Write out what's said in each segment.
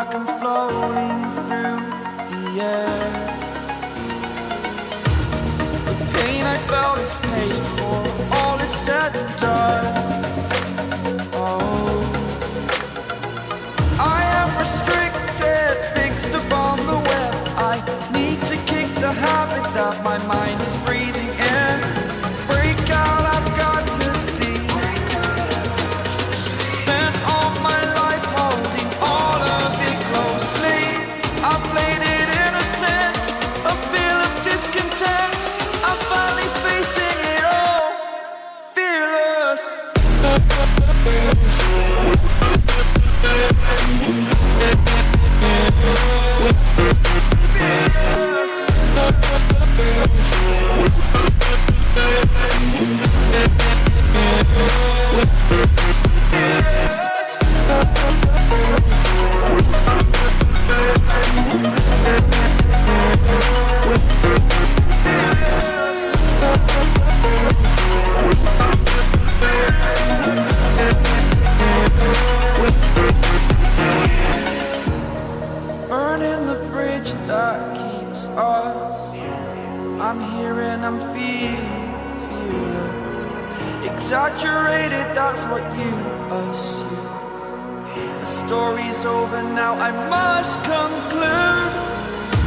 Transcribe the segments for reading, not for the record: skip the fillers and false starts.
like I'm floating through the air. The pain I felt is paid for, all is said and done. Oh, I am restricted, fixed upon the web. I need to kick the habit that my mind is breathing in. Break out, I've got to see. Spent all my life holding all of it closely. I played it innocent, a feel of discontent. I'm finally facing it all, fearless. Burning the bridge that keeps us. I'm here and I'm feeling fearless. Exaggerated, that's what you assume. The story's over now, I must conclude.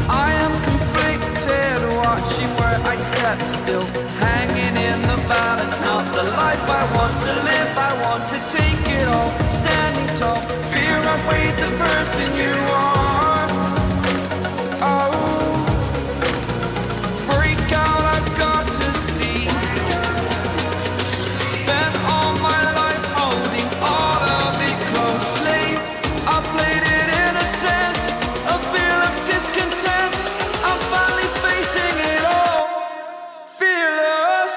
I am conflicted, watching where I step still, hanging in the balance. Not the life I want to live, I want to take it all. Standing tall, fear I've weighed the person you are. Oh, break out, I've got to see. Spent all my life holding all of it closely. I played it innocent, a feel of discontent. I'm finally facing it all, fearless.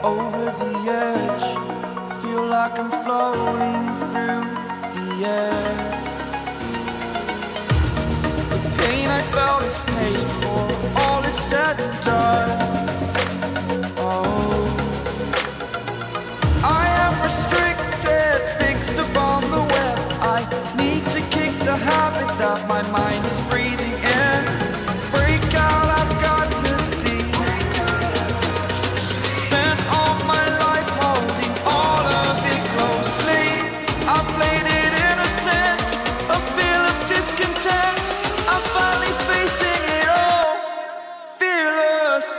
Over the edge, feel like I'm floating through the air. The pain I felt is paid for, all is said and done. Oh, I am restricted, fixed upon the web. I need to kick the habit that my mind is breathing in. Break out, I've got to see. Spent all my life holding all of it closely. I played it innocent, a feel of discontent. I'm finally facing it all, fearless.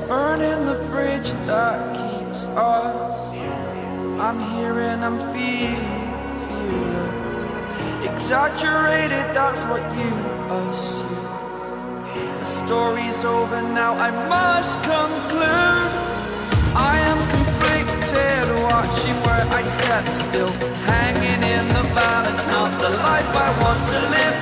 Burning the bridge that keeps us. I'm here and I'm feeling fearless. Exaggerated, that's what you assume. The story's over now, I must conclude. I am conflicted, watching where I step still, hanging in the balance. Not the life I want to live.